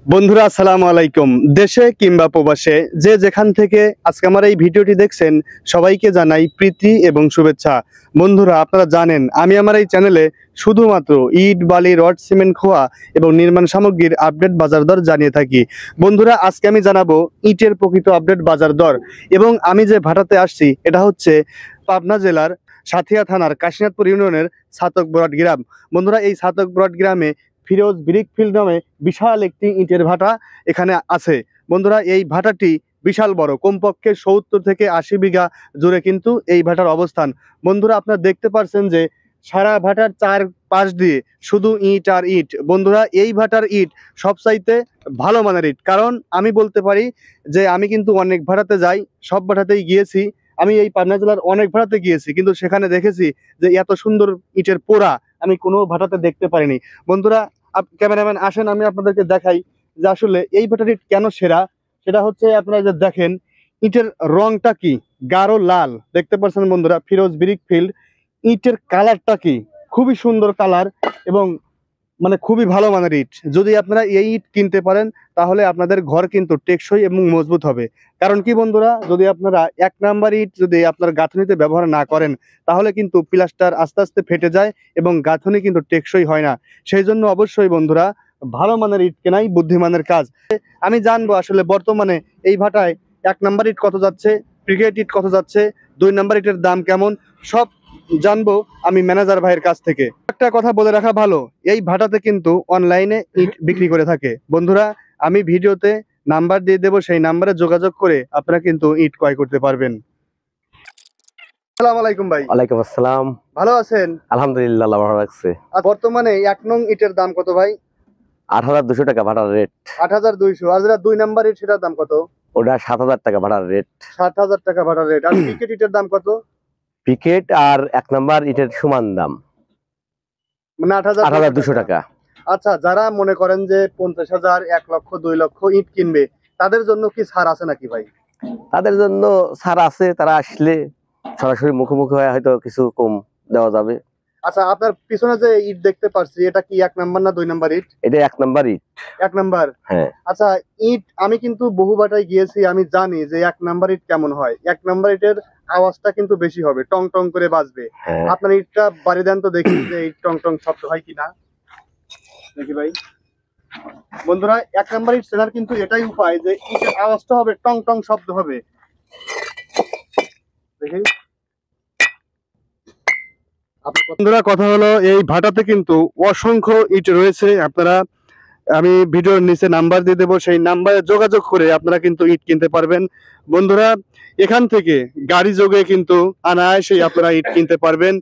বন্ধুরা আসসালামু আলাইকুম। দেশে কিংবা প্রবাসে যে যেখান থেকে আজকে আমার এই ভিডিওটি দেখছেন সবাইকে জানাই প্রীতি এবং শুভেচ্ছা। বন্ধুরা আপনারা জানেন আমি আমার এই চ্যানেলে শুধুমাত্র ইট বালি রড সিমেন্ট খোয়া এবং নির্মাণ সামগ্রীর আপডেট বাজার দর জানিয়ে থাকি। বন্ধুরা আজকে আমি জানাবো ইটের প্রকৃত আপডেট বাজার দর এবং আমি যে ভাটাতে আসছি এটা হচ্ছে পাবনা জেলার সাথিয়া থানার কাশীনাথপুর ইউনিয়নের ছাতক বরাট গ্রাম। বন্ধুরা এই ছাতক বরাট গ্রামে ফিরোজ ব্রিক ফিল্ড নামে বিশাল একটি ইটের ভাটা এখানে আছে। বন্ধুরা এই ভাটাটি বিশাল বড়, কমপক্ষে 70 থেকে 80 বিঘা জুড়ে কিন্তু এই ভাটার অবস্থান। বন্ধুরা আপনারা দেখতে পাচ্ছেন যে সারা ভাটার চারপাশ দিয়ে শুধু ইট আর ইট। বন্ধুরা এই ভাটার ইট সবচাইতে ভালো মানের ইট, কারণ আমি বলতে পারি যে আমি কিন্তু অনেক ভাটাতে যাই, সব ভাটাতেই গিয়েছি। আমি এই পাবনা জেলার অনেক ভাটাতে গিয়েছি, কিন্তু সেখানে দেখেছি যে এত সুন্দর ইটের পোড়া আমি কোনো ভাটাতে দেখতে পারিনি। বন্ধুরা ক্যামেরাম্যান আসেন আমি আপনাদেরকে দেখাই যে আসলে এই ভাটার ইট কেন সেরা। সেটা হচ্ছে আপনারা যে দেখেন ইটের রংটা কি, গাঢ় লাল দেখতে পাচ্ছেন বন্ধুরা, ফিরোজ ব্রিক ফিল্ড। ইটের কালারটা কি, খুবই সুন্দর কালার এবং মানে খুবই ভালো মানের ইট। যদি আপনারা এই ইট কিনতে পারেন তাহলে আপনাদের ঘর কিন্তু টেকসই এবং মজবুত হবে। কারণ কি বন্ধুরা, যদি আপনারা 1 নাম্বার ইট যদি আপনার গাঁথনিতে ব্যবহার না করেন তাহলে কিন্তু প্লাস্টার আস্তে আস্তে ফেটে যায় এবং গাঁথনি কিন্তু টেকসই হয় না। সেই জন্য অবশ্যই বন্ধুরা ভালো মানের ইট কেনাই বুদ্ধিমানের কাজ। আমি জানবো আসলে বর্তমানে এই ভাটায় 1 নাম্বার ইট কত যাচ্ছে, ব্রিকেট ইট কত যাচ্ছে, 2 নাম্বার ইটের দাম কেমন, সব জানবো আমি ম্যানেজার ভাইয়ের কাছ থেকে। একটা কথা বলে রাখা ভালো, এই ভাটাতে কিন্তু অনলাইনে ইট বিক্রি করে থাকে। বন্ধুরা আমি ভিডিওতে নাম্বার দিয়ে দেবো, সেই নাম্বারে যোগাযোগ করে আপনারা কিন্তু ইট ক্রয় করতে পারবেন। আসসালামু আলাইকুম ভাই। ওয়ালাইকুম আসসালাম। ভালো আছেন? আলহামদুলিল্লাহ, আল্লাহ ভালো রাখছে। আর বর্তমানে 1 নং ইটের দাম কত ভাই? ৮,২০০ টাকা ভাড়ার রেট। ৮,২০০। আর যেটা 2 নাম্বার ইট সেটার দাম কত? ওটা ৭,০০০ টাকা ভাড়ার রেট। ৭,০০০ টাকা ভাড়া রেট। আর পিকেট ইটের দাম কত? পিকেট আর 1 নাম্বার ইটের সমান দাম, মানে ৮,২০০ টাকা। আচ্ছা, যারা মনে করেন যে 50,000, 1 লক্ষ, 2 লক্ষ ইট কিনবে তাদের জন্য কি ছাড় আছে নাকি ভাই? তাদের জন্য ছাড় আছে, তারা আসলে সরাসরি মুখোমুখি হয়ে হয়তো কিছু কম দেওয়া যাবে। আচ্ছা, আপনার পিছনে যে ইট দেখতে পাচ্ছি এটা কি 1 নাম্বার না 2 নাম্বার ইট? এটা 1 নাম্বার ইট। 1 নাম্বার। হ্যাঁ। আচ্ছা, ইট আমি কিন্তু বহু বাটায় গিয়েছি, আমি জানি যে 1 নাম্বার ইট কেমন হয়। 1 নাম্বার ইটের আওয়াজটা কিন্তু বেশি হবে, টং টং করে বাজবে। আপনার ইটটা বাড়ি দেন তো দেখি যে এই টং টং শব্দ হয় কিনা। দেখি ভাই। বন্ধুরা 1 নাম্বার ইট চেনার কিন্তু এটাই উপায় যে ইটের আওয়াজটা হবে টং টং শব্দ হবে। দেখি বন্ধুরা, কথা হলো এই ভাটাতে কিন্তু অসংখ্য ইট রয়েছে। আপনারা আমি ভিডিওর নিচে নাম্বার দিয়ে দেবো, সেই নাম্বারে যোগাযোগ করে আপনারা কিন্তু ইট কিনতে পারবেন। বন্ধুরা এখান থেকে গাড়ি যোগে কিন্তু অনায়াসেই আপনারা ইট কিনতে পারবেন।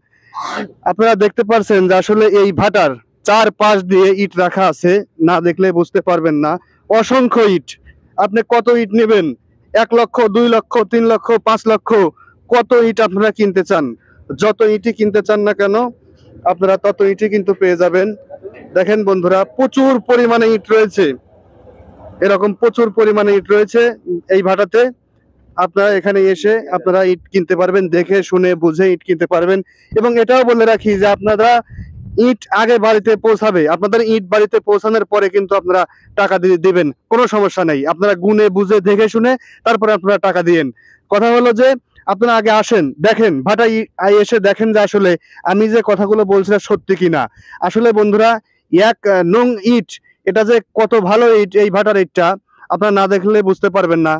আপনারা দেখতে পাচ্ছেন যে আসলে এই ভাটার 4 পাশ দিয়ে ইট রাখা আছে, না দেখলে বুঝতে পারবেন না। অসংখ্য ইট। আপনি কত ইট নেবেন? 1 লক্ষ, 2 লক্ষ, 3 লক্ষ, 5 লক্ষ, কত ইট আপনারা কিনতে চান, যত ইটই কিনতে চান না কেন আপনারা তত ইটই কিন্তু পেয়ে যাবেন। দেখেন বন্ধুরা প্রচুর পরিমাণে ইট রয়েছে, এরকম প্রচুর পরিমাণে ইট রয়েছে এই ভাটাতে। আপনারা এখানে এসে আপনারা ইট কিনতে পারবেন, দেখে শুনে বুঝে ইট কিনতে পারবেন। এবং এটাও বলে রাখি যে আপনারা ইট আগে বাড়িতে পৌঁছাবে, আপনাদের ইট বাড়িতে পৌঁছানোর পরে কিন্তু আপনারা টাকা দিয়ে দিবেন, কোনো সমস্যা নেই। আপনারা গুনে বুঝে দেখে শুনে তারপরে আপনারা টাকা দিয়েন। কথা হলো যে আপনারা আগে আসেন, দেখেন ভাটায় এসে দেখেন যে আসলে আমি যে কথাগুলো বলছিলাম সত্যি কিনা। আসলে বন্ধুরা 1 নং ইট এটা যে কত ভালো ইট, এই ভাটার ইটটা আপনারা না দেখলে বুঝতে পারবেন না।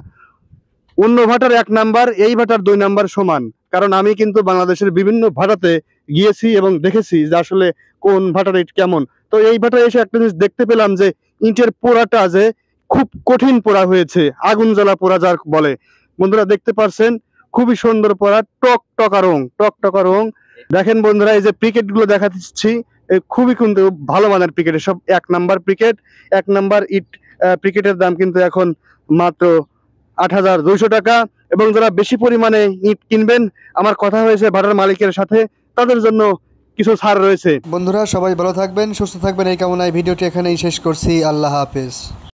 অন্য ভাটার 1 নাম্বার, এই ভাটার 2 নাম্বার সমান। কারণ আমি কিন্তু বাংলাদেশের বিভিন্ন ভাটাতে গিয়েছি এবং দেখেছি যে আসলে কোন ভাটার ইট কেমন। তো এই ভাটায় এসে একটা জিনিস দেখতে পেলাম যে ইটের পোড়াটা যে খুব কঠিন পোড়া হয়েছে, আগুন জ্বালা পোড়া যার বলে। বন্ধুরা দেখতে পাচ্ছেন খুবই সুন্দর পোড়া, টক টকা রং, টক টকা রং। দেখেন বন্ধুরা এই যে প্রিকেট গুলো দেখাচ্ছি খুবই কিন্তু ভালো মানের প্রিকেট, সব 1 নাম্বার প্রিকেট। 1 নাম্বার ইট প্রিকেটের দাম কিন্তু এখন মাত্র ৮,২০০ টাকা। এবং যারা বেশি পরিমাণে ইট কিনবেন, আমার কথা হয়েছে ভাটার মালিকের সাথে, তাদের জন্য কিছু ছাড় রয়েছে। বন্ধুরা সবাই ভালো থাকবেন, সুস্থ থাকবেন এই কামনায় ভিডিওটি এখানেই শেষ করছি। আল্লাহ হাফেজ।